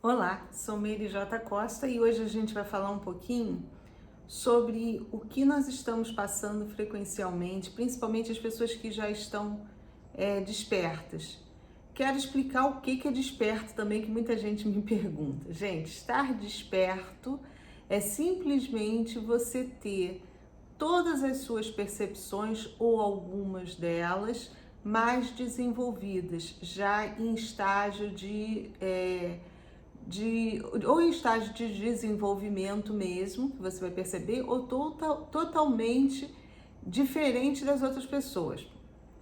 Olá, sou Meire J. Costa e hoje a gente vai falar um pouquinho sobre o que nós estamos passando frequencialmente, principalmente as pessoas que já estão despertas. Quero explicar o que é desperto também, que muita gente me pergunta. Gente, estar desperto é simplesmente você ter todas as suas percepções ou algumas delas mais desenvolvidas, já em estágio ou em estágio de desenvolvimento mesmo, que você vai perceber, ou totalmente diferente das outras pessoas.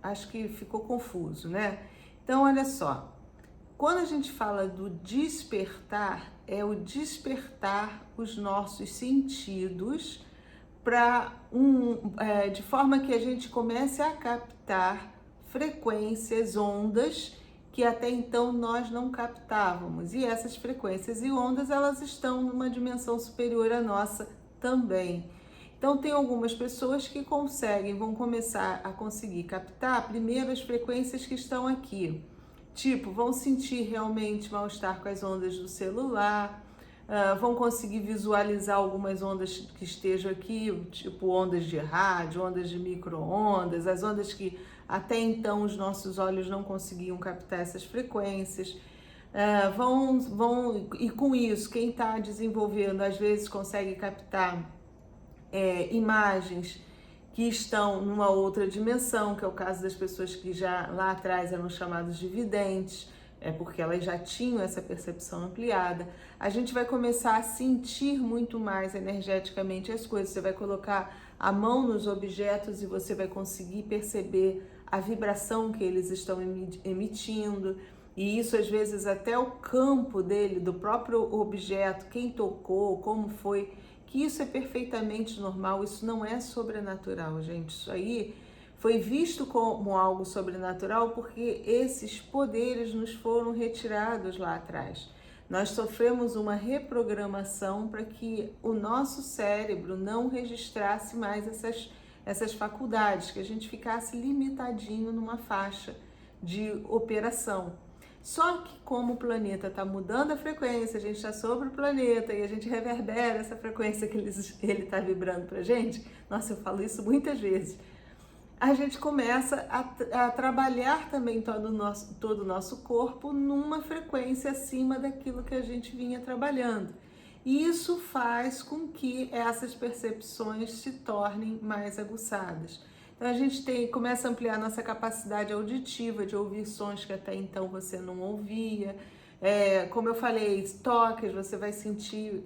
Acho que ficou confuso, né? Então, olha só, quando a gente fala do despertar, é o despertar os nossos sentidos de forma que a gente comece a captar frequências, ondas que até então nós não captávamos. E essas frequências e ondas, elas estão numa dimensão superior à nossa também. Então tem algumas pessoas que vão começar a conseguir captar primeiro as frequências que estão aqui. Tipo, vão sentir realmente mal-estar com as ondas do celular, vão conseguir visualizar algumas ondas que estejam aqui, tipo ondas de rádio, ondas de micro-ondas, as ondas que até então os nossos olhos não conseguiam captar essas frequências. E com isso, quem está desenvolvendo às vezes consegue captar imagens que estão numa outra dimensão, que é o caso das pessoas que já lá atrás eram chamados de videntes, porque elas já tinham essa percepção ampliada. A gente vai começar a sentir muito mais energeticamente as coisas. Você vai colocar a mão nos objetos e você vai conseguir perceber a vibração que eles estão emitindo. E isso às vezes até o campo dele, do próprio objeto, quem tocou, como foi, que isso é perfeitamente normal, isso não é sobrenatural, gente. Isso aí foi visto como algo sobrenatural porque esses poderes nos foram retirados lá atrás. Nós sofremos uma reprogramação para que o nosso cérebro não registrasse mais essas faculdades, que a gente ficasse limitadinho numa faixa de operação. Só que como o planeta está mudando a frequência, a gente está sobre o planeta e a gente reverbera essa frequência que ele está vibrando para a gente, nossa, eu falo isso muitas vezes, a gente começa a trabalhar também todo o nosso corpo numa frequência acima daquilo que a gente vinha trabalhando. E isso faz com que essas percepções se tornem mais aguçadas. Então a gente começa a ampliar nossa capacidade auditiva de ouvir sons que até então você não ouvia. Como eu falei, toques, você vai sentir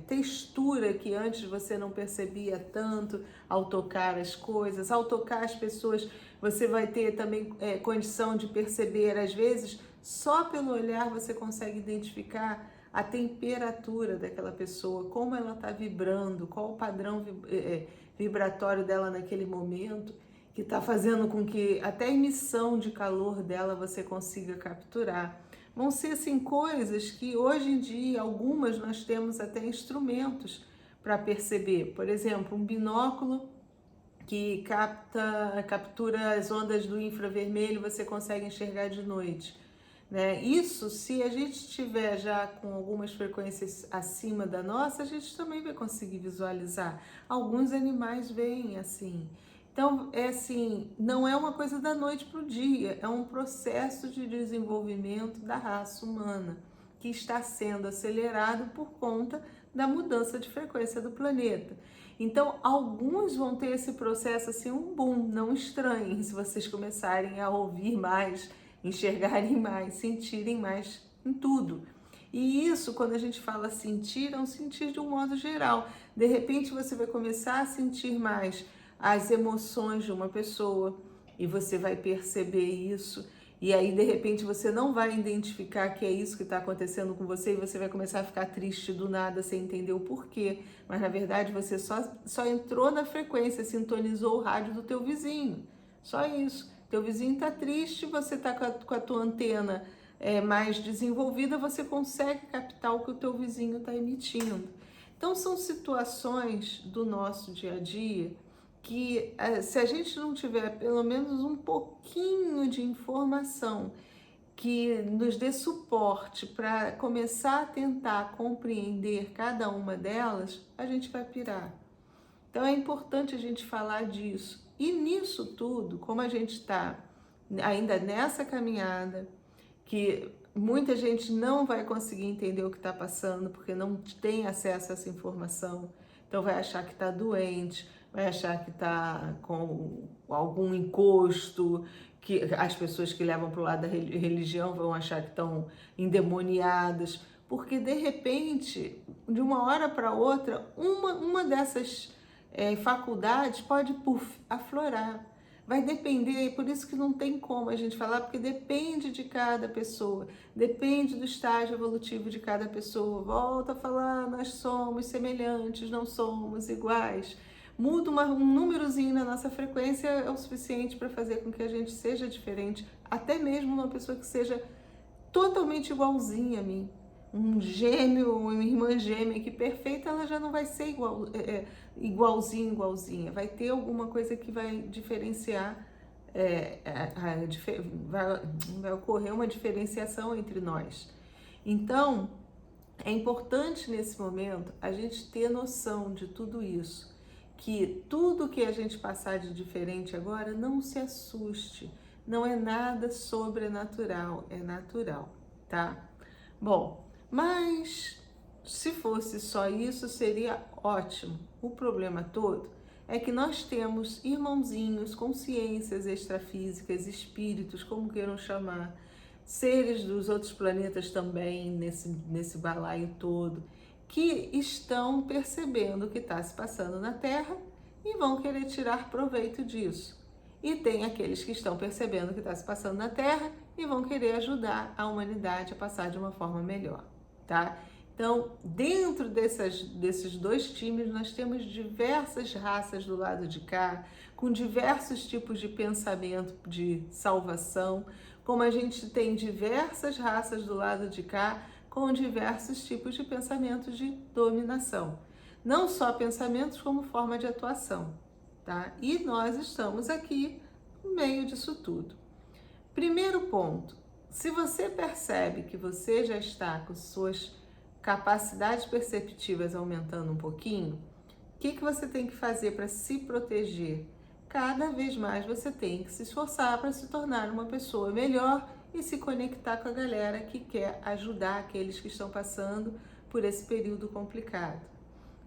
textura que antes você não percebia tanto ao tocar as coisas. Ao tocar as pessoas, você vai ter também condição de perceber, às vezes, só pelo olhar você consegue identificar a temperatura daquela pessoa, como ela está vibrando, qual o padrão vibratório dela naquele momento, que está fazendo com que até a emissão de calor dela você consiga capturar. Vão ser assim coisas que hoje em dia, algumas nós temos até instrumentos para perceber. Por exemplo, um binóculo que captura as ondas do infravermelho, você consegue enxergar de noite. Né? Isso, se a gente estiver já com algumas frequências acima da nossa, a gente também vai conseguir visualizar. Alguns animais veem assim. Então, não é uma coisa da noite para o dia, é um processo de desenvolvimento da raça humana que está sendo acelerado por conta da mudança de frequência do planeta. Então, alguns vão ter esse processo assim, um boom, não estranhem se vocês começarem a ouvir mais, enxergarem mais, sentirem mais em tudo. E isso, quando a gente fala sentir, é um sentir de um modo geral. De repente, você vai começar a sentir mais as emoções de uma pessoa e você vai perceber isso. E aí, de repente, você não vai identificar que é isso que está acontecendo com você e você vai começar a ficar triste do nada sem entender o porquê. Mas, na verdade, você só entrou na frequência, sintonizou o rádio do teu vizinho. Só isso. Teu vizinho está triste, você está com a tua antena mais desenvolvida, você consegue captar o que o teu vizinho está emitindo. Então, são situações do nosso dia a dia que se a gente não tiver pelo menos um pouquinho de informação que nos dê suporte para começar a tentar compreender cada uma delas, a gente vai pirar. Então é importante a gente falar disso. E nisso tudo, como a gente está ainda nessa caminhada, que muita gente não vai conseguir entender o que está passando, porque não tem acesso a essa informação, então vai achar que está doente, vai achar que está com algum encosto, que as pessoas que levam para o lado da religião vão achar que estão endemoniadas, porque de repente, de uma hora para outra, uma dessas faculdades pode aflorar. Vai depender, por isso que não tem como a gente falar, porque depende de cada pessoa, depende do estágio evolutivo de cada pessoa. Volta a falar, nós somos semelhantes, não somos iguais. Muda um númerozinho na nossa frequência é o suficiente para fazer com que a gente seja diferente, até mesmo uma pessoa que seja totalmente igualzinha a mim. Um gêmeo, uma irmã gêmea que perfeita, ela já não vai ser igualzinha. Vai ter alguma coisa que vai diferenciar, vai ocorrer uma diferenciação entre nós. Então, é importante nesse momento a gente ter noção de tudo isso, que tudo que a gente passar de diferente agora, não se assuste, não é nada sobrenatural, é natural, tá? Bom, mas se fosse só isso, seria ótimo. O problema todo é que nós temos irmãozinhos, consciências extrafísicas, espíritos, como queiram chamar, seres dos outros planetas também, nesse balaio todo, que estão percebendo o que está se passando na Terra e vão querer tirar proveito disso. E tem aqueles que estão percebendo o que está se passando na Terra e vão querer ajudar a humanidade a passar de uma forma melhor, tá? Então, dentro desses dois times, nós temos diversas raças do lado de cá, com diversos tipos de pensamento de salvação, como a gente tem diversas raças do lado de cá, com diversos tipos de pensamentos de dominação. Não só pensamentos, como forma de atuação, tá? E nós estamos aqui no meio disso tudo. Primeiro ponto, se você percebe que você já está com suas capacidades perceptivas aumentando um pouquinho, o que você tem que fazer para se proteger? Cada vez mais você tem que se esforçar para se tornar uma pessoa melhor e se conectar com a galera que quer ajudar aqueles que estão passando por esse período complicado.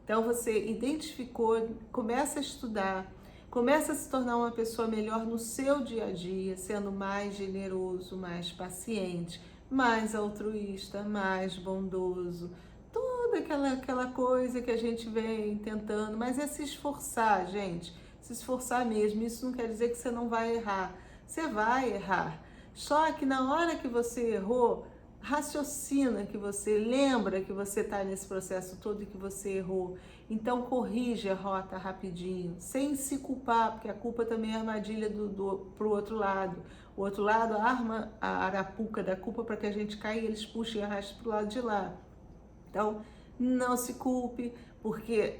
Então você identificou, começa a estudar, começa a se tornar uma pessoa melhor no seu dia a dia, sendo mais generoso, mais paciente, mais altruísta, mais bondoso. Toda aquela coisa que a gente vem tentando, mas é se esforçar, gente. Se esforçar mesmo. Isso não quer dizer que você não vai errar. Você vai errar. Só que na hora que você errou, raciocina que você lembra que você está nesse processo todo e que você errou. Então corrige a rota rapidinho, sem se culpar, porque a culpa também é armadilha pro outro lado. O outro lado arma a arapuca da culpa para que a gente caia e eles puxem e arrastem pro lado de lá. Então não se culpe, porque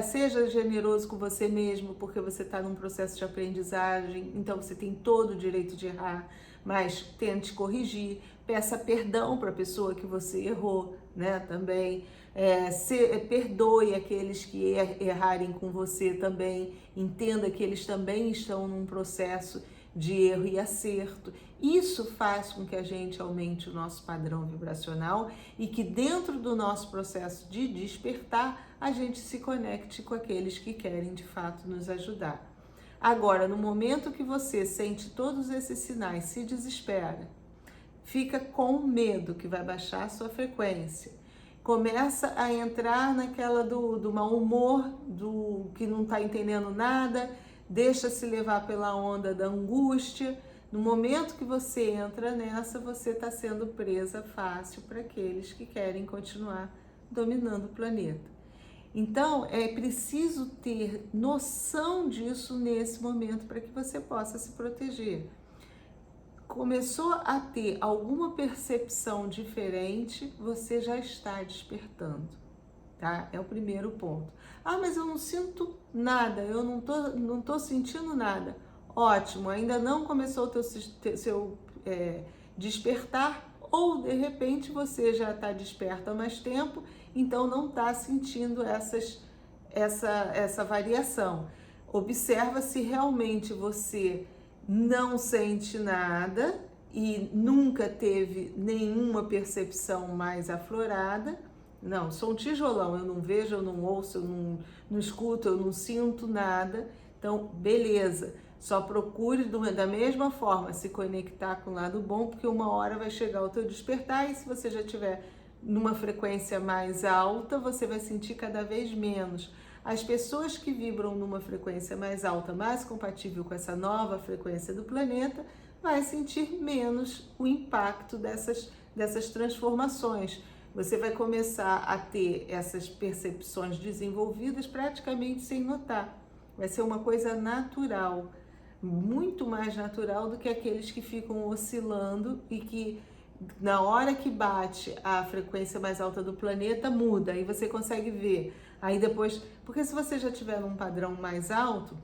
seja generoso com você mesmo, porque você está num processo de aprendizagem, então você tem todo o direito de errar, mas tente corrigir, peça perdão para a pessoa que você errou, né, também, perdoe aqueles que errarem com você também, entenda que eles também estão num processo de erro e acerto. Isso faz com que a gente aumente o nosso padrão vibracional e que dentro do nosso processo de despertar, a gente se conecte com aqueles que querem de fato nos ajudar. Agora, no momento que você sente todos esses sinais, se desespera, fica com medo que vai baixar a sua frequência, começa a entrar naquela do mau humor, do que não está entendendo nada, deixa-se levar pela onda da angústia. No momento que você entra nessa, você está sendo presa fácil para aqueles que querem continuar dominando o planeta. Então, é preciso ter noção disso nesse momento para que você possa se proteger. Começou a ter alguma percepção diferente, você já está despertando, tá? É o primeiro ponto. Ah, mas eu não sinto nada, eu não tô sentindo nada. Ótimo, ainda não começou o seu despertar, ou de repente você já está desperto há mais tempo, então não está sentindo essa variação. Observa se realmente você não sente nada e nunca teve nenhuma percepção mais aflorada. Não, sou um tijolão, eu não vejo, eu não ouço, eu não escuto, eu não sinto nada. Então, beleza, só procure da mesma forma se conectar com o lado bom, porque uma hora vai chegar o teu despertar e se você já estiver numa frequência mais alta, você vai sentir cada vez menos. As pessoas que vibram numa frequência mais alta, mais compatível com essa nova frequência do planeta, vai sentir menos o impacto dessas transformações. Você vai começar a ter essas percepções desenvolvidas praticamente sem notar. Vai ser uma coisa natural, muito mais natural do que aqueles que ficam oscilando e que na hora que bate a frequência mais alta do planeta muda e você consegue ver. Aí depois, porque se você já tiver num padrão mais alto,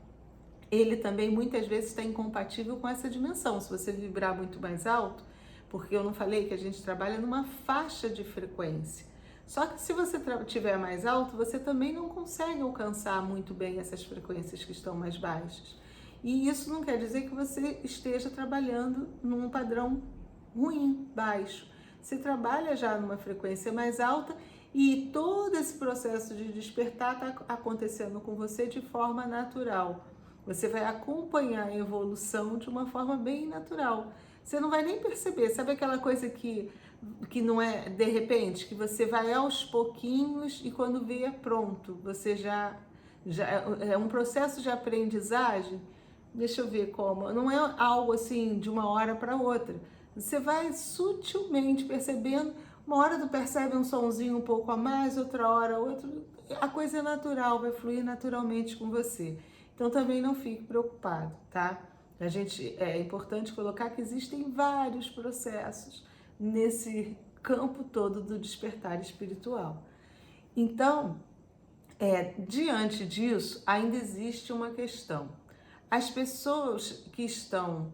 ele também muitas vezes está incompatível com essa dimensão. Se você vibrar muito mais alto, porque eu não falei que a gente trabalha numa faixa de frequência. Só que se você tiver mais alto, você também não consegue alcançar muito bem essas frequências que estão mais baixas. E isso não quer dizer que você esteja trabalhando num padrão ruim, baixo. Você trabalha já numa frequência mais alta e todo esse processo de despertar está acontecendo com você de forma natural. Você vai acompanhar a evolução de uma forma bem natural. Você não vai nem perceber, sabe aquela coisa que não é de repente, que você vai aos pouquinhos e quando vê é pronto, você já é um processo de aprendizagem. Deixa eu ver como, não é algo assim de uma hora para outra. Você vai sutilmente percebendo, uma hora tu percebe um sonzinho um pouco a mais, outra hora outro, a coisa é natural, vai fluir naturalmente com você. Então também não fique preocupado, tá? É importante colocar que existem vários processos nesse campo todo do despertar espiritual. Então, diante disso, ainda existe uma questão. As pessoas que estão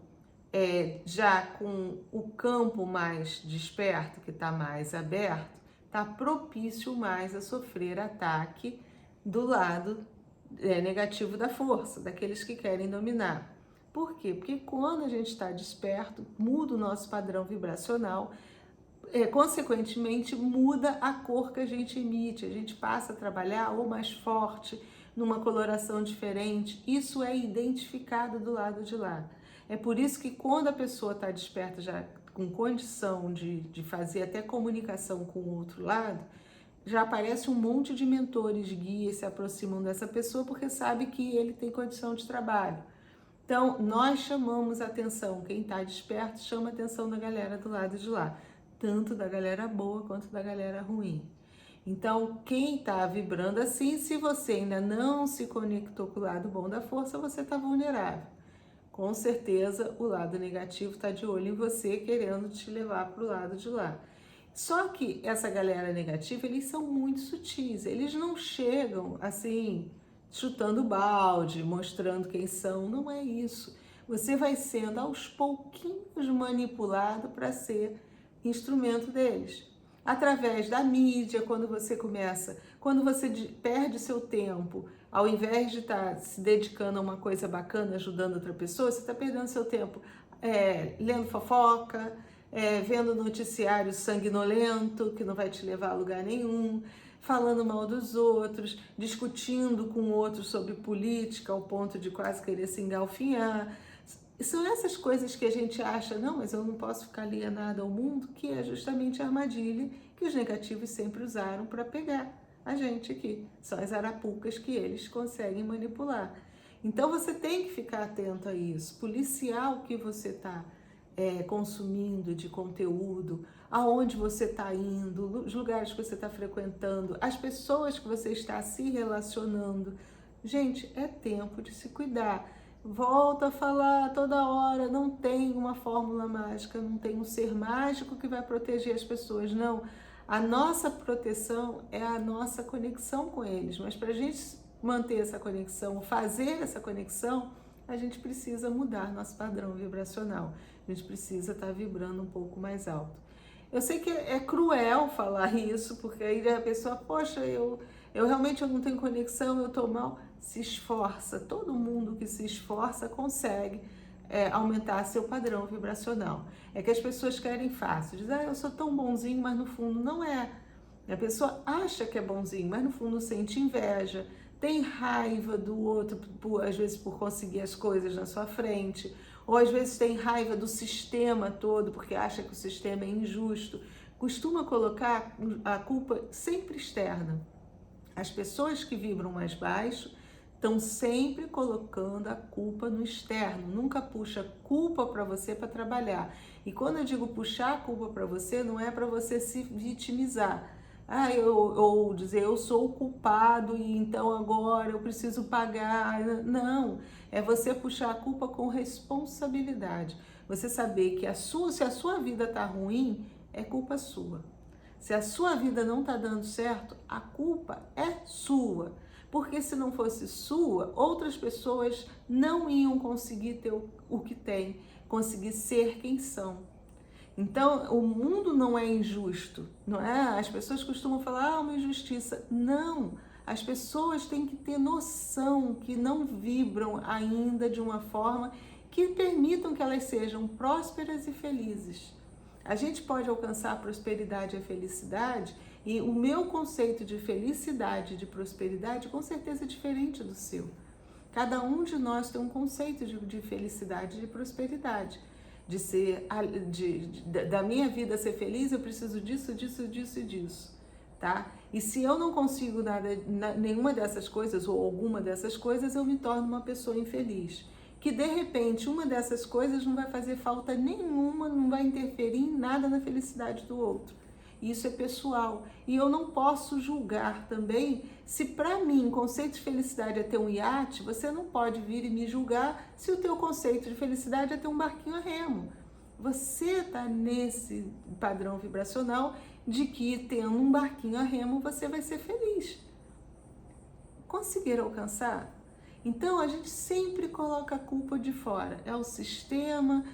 já com o campo mais desperto, que está mais aberto, está propício mais a sofrer ataque do lado negativo da força, daqueles que querem dominar. Por quê? Porque quando a gente está desperto, muda o nosso padrão vibracional, consequentemente muda a cor que a gente emite, a gente passa a trabalhar ou mais forte, numa coloração diferente, isso é identificado do lado de lá. É por isso que quando a pessoa está desperta já com condição de fazer até comunicação com o outro lado, já aparece um monte de mentores, guias se aproximam dessa pessoa porque sabe que ele tem condição de trabalho. Então, nós chamamos a atenção, quem está desperto chama a atenção da galera do lado de lá, tanto da galera boa quanto da galera ruim. Então, quem está vibrando assim, se você ainda não se conectou com o lado bom da força, você está vulnerável. Com certeza, o lado negativo está de olho em você, querendo te levar para o lado de lá. Só que essa galera negativa, eles são muito sutis, eles não chegam assim, chutando balde, mostrando quem são, não é isso. Você vai sendo aos pouquinhos manipulado para ser instrumento deles. Através da mídia, quando você perde seu tempo, ao invés de estar se dedicando a uma coisa bacana, ajudando outra pessoa, você está perdendo seu tempo lendo fofoca, vendo noticiário sanguinolento, que não vai te levar a lugar nenhum, falando mal dos outros, discutindo com outros sobre política, ao ponto de quase querer se engalfinhar. São essas coisas que a gente acha, não, mas eu não posso ficar alienada ao mundo, que é justamente a armadilha que os negativos sempre usaram para pegar a gente aqui. São as arapucas que eles conseguem manipular. Então você tem que ficar atento a isso, policiar o que você está consumindo de conteúdo, aonde você está indo, os lugares que você está frequentando, as pessoas que você está se relacionando. Gente, é tempo de se cuidar. Volto a falar toda hora, não tem uma fórmula mágica, não tem um ser mágico que vai proteger as pessoas, não. A nossa proteção é a nossa conexão com eles, mas para a gente manter essa conexão, fazer essa conexão, a gente precisa mudar nosso padrão vibracional. A gente precisa estar vibrando um pouco mais alto. Eu sei que é cruel falar isso, porque aí a pessoa, poxa, eu realmente não tenho conexão, eu estou mal. Se esforça, todo mundo que se esforça consegue aumentar seu padrão vibracional. É que as pessoas querem fácil, dizem, eu sou tão bonzinho, mas no fundo não é. A pessoa acha que é bonzinho, mas no fundo sente inveja, tem raiva do outro, às vezes por conseguir as coisas na sua frente, ou às vezes tem raiva do sistema todo, porque acha que o sistema é injusto. Costuma colocar a culpa sempre externa. As pessoas que vibram mais baixo estão sempre colocando a culpa no externo, nunca puxa culpa para você para trabalhar. E quando eu digo puxar a culpa para você, não é para você se vitimizar. Ou dizer eu sou o culpado e então agora eu preciso pagar. Não, é você puxar a culpa com responsabilidade. Você saber que se a sua vida está ruim, é culpa sua. Se a sua vida não está dando certo, a culpa é sua. Porque se não fosse sua, outras pessoas não iam conseguir ter o que tem, conseguir ser quem são. Então, o mundo não é injusto, não é? As pessoas costumam falar, uma injustiça. Não, as pessoas têm que ter noção que não vibram ainda de uma forma que permitam que elas sejam prósperas e felizes. A gente pode alcançar a prosperidade e a felicidade, e o meu conceito de felicidade e de prosperidade com certeza é diferente do seu. Cada um de nós tem um conceito de felicidade e de prosperidade. Da minha vida ser feliz, eu preciso disso, disso, disso e disso, tá? E se eu não consigo nenhuma dessas coisas ou alguma dessas coisas, eu me torno uma pessoa infeliz. Que de repente uma dessas coisas não vai fazer falta nenhuma, não vai interferir em nada na felicidade do outro. Isso é pessoal. E eu não posso julgar também, se para mim o conceito de felicidade é ter um iate, você não pode vir e me julgar se o teu conceito de felicidade é ter um barquinho a remo. Você está nesse padrão vibracional de que tendo um barquinho a remo você vai ser feliz. Conseguir alcançar? Então a gente sempre coloca a culpa de fora. É o sistema,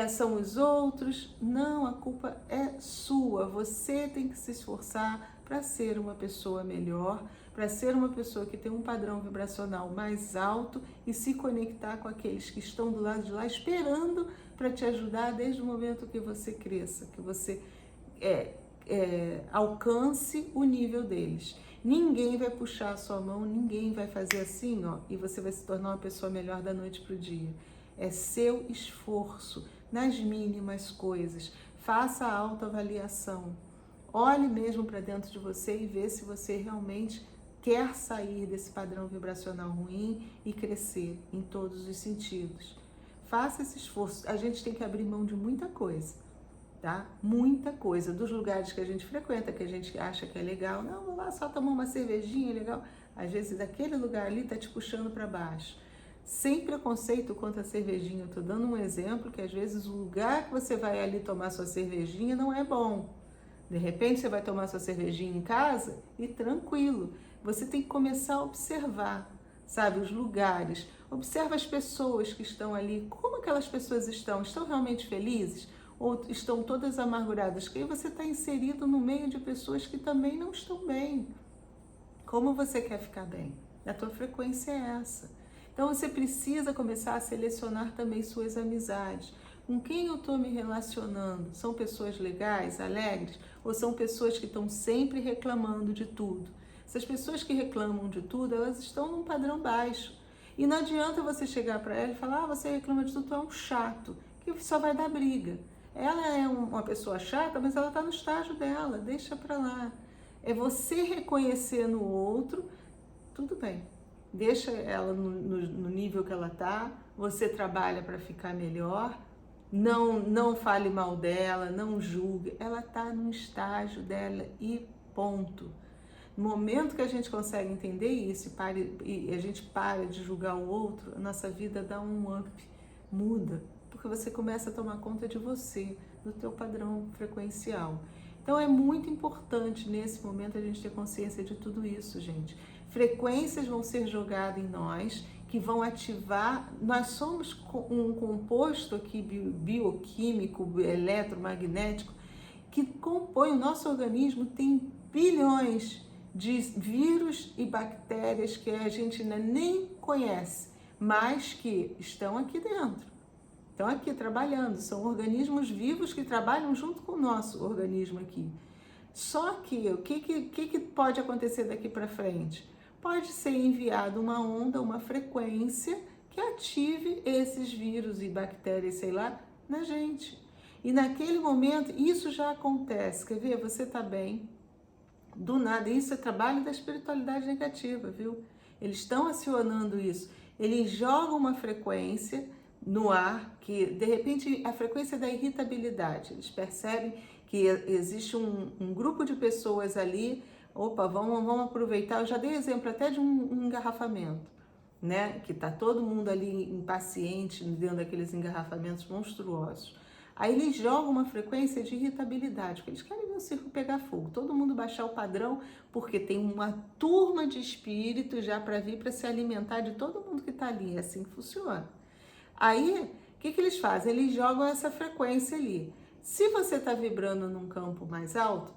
são os outros. Não, a culpa é sua. Você tem que se esforçar para ser uma pessoa melhor, para ser uma pessoa que tem um padrão vibracional mais alto e se conectar com aqueles que estão do lado de lá esperando para te ajudar desde o momento que você cresça, que você alcance o nível deles. Ninguém vai puxar a sua mão, ninguém vai fazer assim, ó, e você vai se tornar uma pessoa melhor da noite para o dia. É seu esforço nas mínimas coisas. Faça a autoavaliação. Olhe mesmo para dentro de você e vê se você realmente quer sair desse padrão vibracional ruim e crescer em todos os sentidos. Faça esse esforço. A gente tem que abrir mão de muita coisa. Tá? Muita coisa, dos lugares que a gente frequenta, que a gente acha que é legal, não, vou lá só tomar uma cervejinha, é legal. Às vezes aquele lugar ali tá te puxando para baixo. Sem preconceito quanto a cervejinha, eu tô dando um exemplo que às vezes o lugar que você vai ali tomar sua cervejinha não é bom. De repente você vai tomar sua cervejinha em casa e tranquilo. Você tem que começar a observar, sabe, os lugares. Observa as pessoas que estão ali, como aquelas pessoas estão realmente felizes? Ou estão todas amarguradas, que aí você está inserido no meio de pessoas que também não estão bem. Como você quer ficar bem? A tua frequência é essa. Então você precisa começar a selecionar também suas amizades. Com quem eu estou me relacionando? São pessoas legais, alegres? Ou são pessoas que estão sempre reclamando de tudo? Essas pessoas que reclamam de tudo, elas estão num padrão baixo. E não adianta você chegar para ela e falar, você reclama de tudo, tu é um chato, que só vai dar briga. Ela é uma pessoa chata, mas ela está no estágio dela, deixa pra lá. É você reconhecer no outro, tudo bem, deixa ela no nível que ela está, você trabalha para ficar melhor, não fale mal dela, não julgue, ela está no estágio dela e ponto. No momento que a gente consegue entender isso e a gente para de julgar o outro, a nossa vida dá um up, muda. Porque você começa a tomar conta de você, do teu padrão frequencial. Então é muito importante nesse momento a gente ter consciência de tudo isso, gente. Frequências vão ser jogadas em nós que vão ativar. Nós somos um composto aqui bioquímico, eletromagnético, que compõe o nosso organismo, tem bilhões de vírus e bactérias que a gente ainda nem conhece, mas que estão aqui dentro, estão aqui trabalhando, são organismos vivos que trabalham junto com o nosso organismo aqui. Só que o que pode acontecer daqui para frente? Pode ser enviada uma onda, uma frequência que ative esses vírus e bactérias, sei lá, na gente. E naquele momento, isso já acontece. Quer ver? Você tá bem, do nada. Isso é trabalho da espiritualidade negativa, viu? Eles estão acionando isso. Eles jogam uma frequência no ar, que de repente a frequência da irritabilidade. Eles percebem que existe um grupo de pessoas ali. Opa, vamos aproveitar. Eu já dei exemplo até de um engarrafamento, né? Que tá todo mundo ali impaciente dentro daqueles engarrafamentos monstruosos. Aí eles jogam uma frequência de irritabilidade, porque eles querem ver o circo pegar fogo, todo mundo baixar o padrão, porque tem uma turma de espíritos já para vir para se alimentar de todo mundo que está ali, é assim que funciona. Aí, o que eles fazem? Eles jogam essa frequência ali. Se você está vibrando num campo mais alto,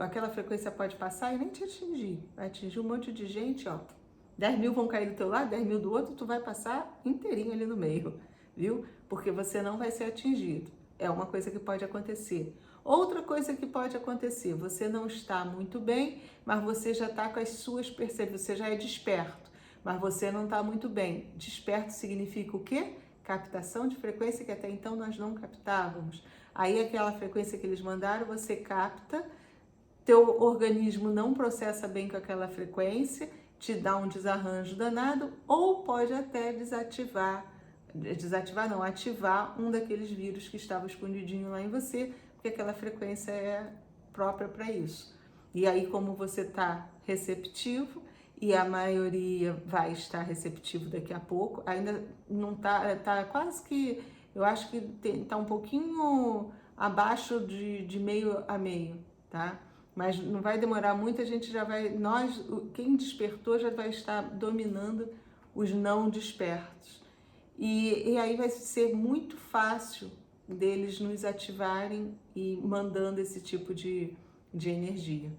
aquela frequência pode passar e nem te atingir, vai atingir um monte de gente, ó. 10 mil vão cair do teu lado, 10 mil do outro, tu vai passar inteirinho ali no meio, viu? Porque você não vai ser atingido. É uma coisa que pode acontecer. Outra coisa que pode acontecer, você não está muito bem, mas você já está com as suas percepções, você já é desperto, mas você não está muito bem. Desperto significa o quê? Captação de frequência que até então nós não captávamos. Aí aquela frequência que eles mandaram, você capta, teu organismo não processa bem com aquela frequência, te dá um desarranjo danado, ou pode até ativar um daqueles vírus que estava escondidinho lá em você, porque aquela frequência é própria para isso. E aí, como você está receptivo, e a maioria vai estar receptivo daqui a pouco, ainda não tá quase que, eu acho que está um pouquinho abaixo de meio a meio, tá? Mas não vai demorar muito, a gente já vai, quem despertou já vai estar dominando os não despertos. E aí vai ser muito fácil deles nos ativarem e mandando esse tipo de energia.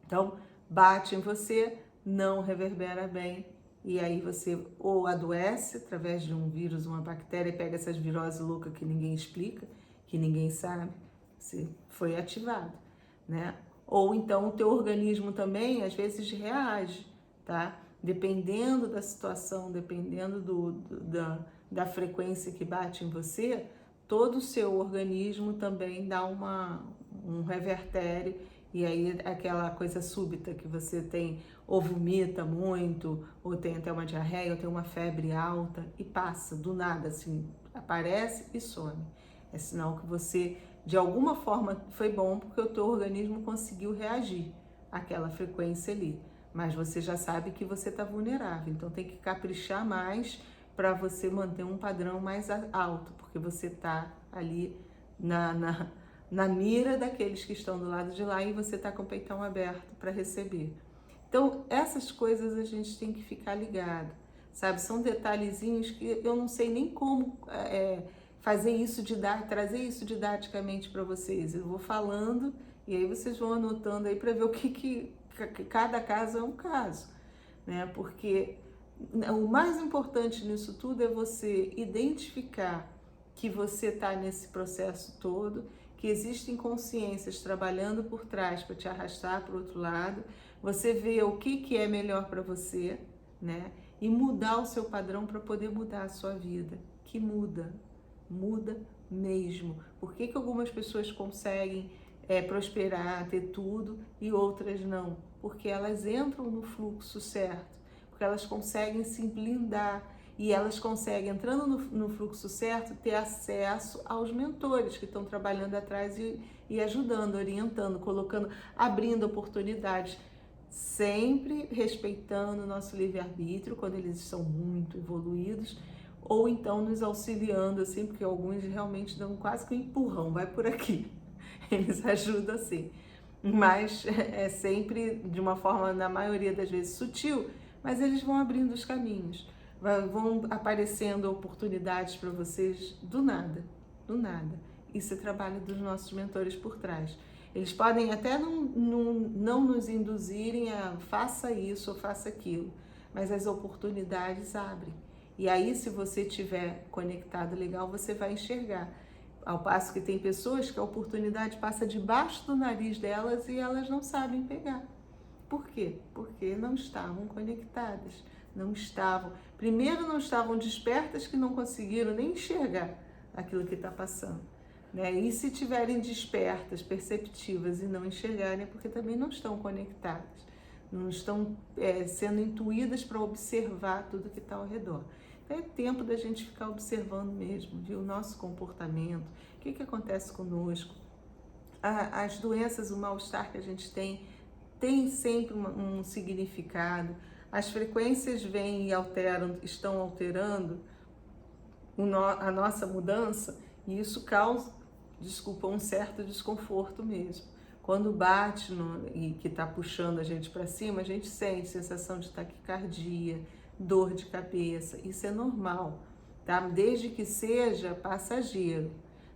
Então, bate em você, não reverbera bem, e aí você ou adoece através de um vírus, uma bactéria, e pega essas viroses loucas que ninguém explica, que ninguém sabe, você foi ativado, né? Ou então o teu organismo também, às vezes, reage, tá? Dependendo da situação, dependendo da frequência que bate em você, todo o seu organismo também dá um revertério, e aí aquela coisa súbita que você tem, ou vomita muito, ou tem até uma diarreia, ou tem uma febre alta, e passa, do nada, assim, aparece e some. É sinal que você, de alguma forma, foi bom, porque o teu organismo conseguiu reagir àquela frequência ali. Mas você já sabe que você está vulnerável, então tem que caprichar mais para você manter um padrão mais alto, porque você está ali na mira daqueles que estão do lado de lá e você está com o peitão aberto para receber. Então, essas coisas a gente tem que ficar ligado, sabe? São detalhezinhos que eu não sei nem como fazer isso, trazer isso didaticamente para vocês. Eu vou falando e aí vocês vão anotando aí para ver o que cada caso é um caso, né? Porque o mais importante nisso tudo é você identificar que você está nesse processo todo, que existem consciências trabalhando por trás para te arrastar para o outro lado, você vê o que é melhor para você, né? E mudar o seu padrão para poder mudar a sua vida, que muda mesmo. Por que algumas pessoas conseguem prosperar, ter tudo e outras não? Porque elas entram no fluxo certo, porque elas conseguem se blindar e elas conseguem, entrando no fluxo certo, ter acesso aos mentores que estão trabalhando atrás e ajudando, orientando, colocando, abrindo oportunidades, sempre respeitando o nosso livre-arbítrio quando eles estão muito evoluídos, ou então nos auxiliando, assim, porque alguns realmente dão quase que um empurrão, vai por aqui. Eles ajudam assim, mas é sempre de uma forma, na maioria das vezes, sutil, mas eles vão abrindo os caminhos, vão aparecendo oportunidades para vocês do nada, do nada. Isso é trabalho dos nossos mentores por trás. Eles podem até não nos induzirem a faça isso ou faça aquilo, mas as oportunidades abrem. E aí, se você estiver conectado legal, você vai enxergar. Ao passo que tem pessoas que a oportunidade passa debaixo do nariz delas e elas não sabem pegar. Por quê? Porque não estavam conectadas, não estavam. Primeiro, não estavam despertas, que não conseguiram nem enxergar aquilo que está passando. Né? E se tiverem despertas, perceptivas e não enxergarem, é porque também não estão conectadas, não estão sendo intuídas para observar tudo que está ao redor. Então é tempo da gente ficar observando mesmo, viu? O nosso comportamento, o que acontece conosco, as doenças, o mal-estar que a gente tem sempre um significado. As frequências vêm e alteram, estão alterando a nossa mudança, e isso causa, um certo desconforto mesmo. Quando bate e que está puxando a gente para cima, a gente sente sensação de taquicardia, dor de cabeça. Isso é normal, tá? Desde que seja passageiro.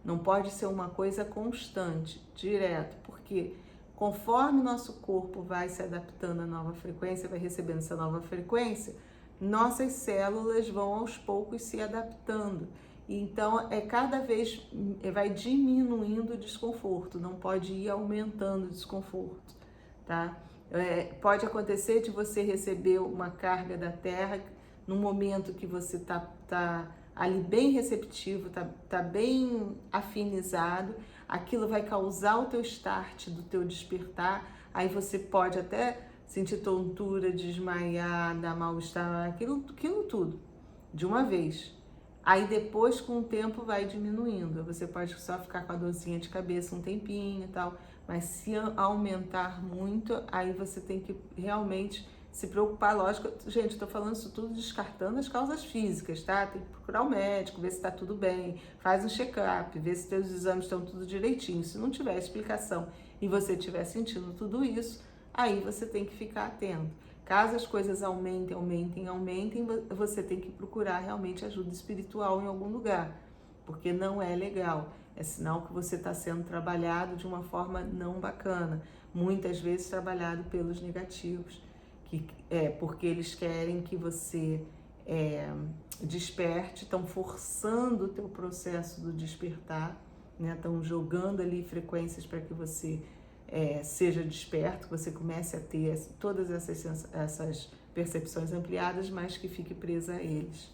Não pode ser uma coisa constante, direto, porque conforme o nosso corpo vai se adaptando à nova frequência, vai recebendo essa nova frequência, nossas células vão aos poucos se adaptando. Então, cada vez vai diminuindo o desconforto, não pode ir aumentando o desconforto, tá? Pode acontecer de você receber uma carga da Terra no momento que você tá ali bem receptivo, tá bem afinizado, aquilo vai causar o teu start do teu despertar, aí você pode até sentir tontura, desmaiar, dar mal-estar, aquilo tudo, de uma vez. Aí depois, com o tempo, vai diminuindo. Você pode só ficar com a dorzinha de cabeça um tempinho e tal, mas se aumentar muito, aí você tem que realmente se preocupar. Lógico, gente, estou falando isso tudo descartando as causas físicas, tá? Tem que procurar o médico, ver se está tudo bem, faz um check-up, ver se seus exames estão tudo direitinho. Se não tiver explicação e você estiver sentindo tudo isso, aí você tem que ficar atento. Caso as coisas aumentem, você tem que procurar realmente ajuda espiritual em algum lugar, porque não é legal. É sinal que você está sendo trabalhado de uma forma não bacana, muitas vezes trabalhado pelos negativos, porque eles querem que você desperte, estão forçando o teu processo do despertar, né? Estão jogando ali frequências para que você seja desperto, que você comece a ter todas essas percepções ampliadas, mas que fique presa a eles.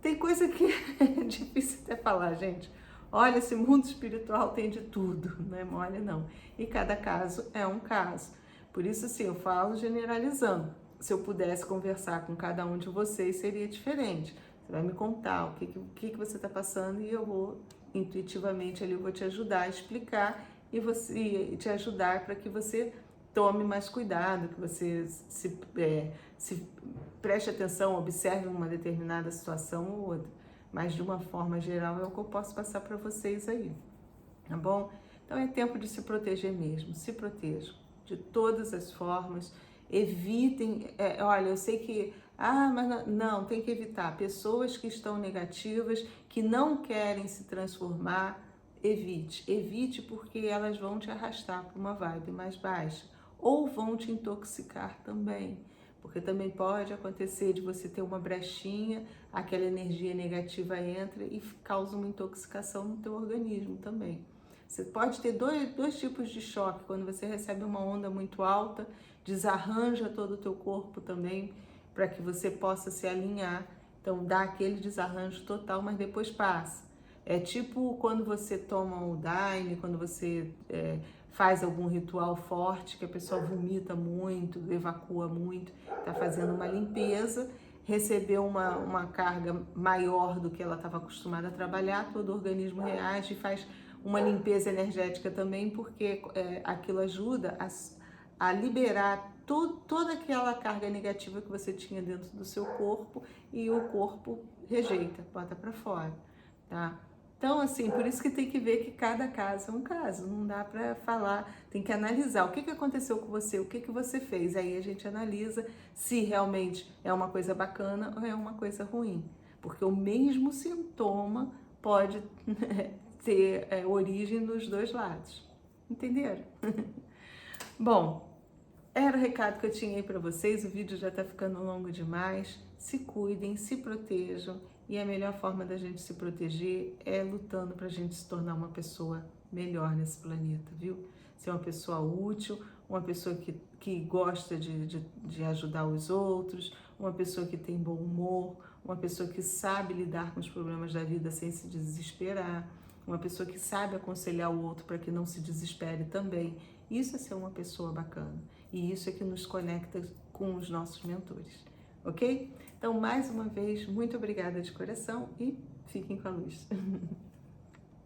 Tem coisa que é difícil até falar, gente. Olha, esse mundo espiritual tem de tudo, não é mole não. E cada caso é um caso. Por isso, assim, eu falo generalizando. Se eu pudesse conversar com cada um de vocês, seria diferente. Você vai me contar o que você está passando e eu vou, intuitivamente, ali eu vou te ajudar a explicar e te ajudar para que você tome mais cuidado, que você se preste atenção, observe uma determinada situação ou outra. Mas, de uma forma geral, é o que eu posso passar para vocês aí, tá bom? Então, é tempo de se proteger mesmo, se protejam de todas as formas, evitem, olha, eu sei que, mas não, tem que evitar, pessoas que estão negativas, que não querem se transformar, evite porque elas vão te arrastar para uma vibe mais baixa, ou vão te intoxicar também, porque também pode acontecer de você ter uma brechinha, aquela energia negativa entra e causa uma intoxicação no teu organismo também. Você pode ter dois tipos de choque, quando você recebe uma onda muito alta, desarranja todo o teu corpo também, para que você possa se alinhar, então dá aquele desarranjo total, mas depois passa. É tipo quando você toma o Daime, quando você faz algum ritual forte, que a pessoa vomita muito, evacua muito, está fazendo uma limpeza, recebeu uma carga maior do que ela estava acostumada a trabalhar, todo o organismo reage e faz uma limpeza energética também, porque aquilo ajuda a liberar toda aquela carga negativa que você tinha dentro do seu corpo e o corpo rejeita, bota para fora, tá? Então, assim, por isso que tem que ver que cada caso é um caso, não dá para falar, tem que analisar o que aconteceu com você, o que você fez. Aí a gente analisa se realmente é uma coisa bacana ou é uma coisa ruim, porque o mesmo sintoma pode ter origem nos dois lados. Entenderam? Bom, era o recado que eu tinha aí para vocês. O vídeo já está ficando longo demais. Se cuidem, se protejam. E a melhor forma da gente se proteger é lutando para a gente se tornar uma pessoa melhor nesse planeta, viu? Ser uma pessoa útil, uma pessoa que gosta de ajudar os outros, uma pessoa que tem bom humor, uma pessoa que sabe lidar com os problemas da vida sem se desesperar, uma pessoa que sabe aconselhar o outro para que não se desespere também. Isso é ser uma pessoa bacana. E isso é que nos conecta com os nossos mentores, ok? Então, mais uma vez, muito obrigada de coração e fiquem com a luz.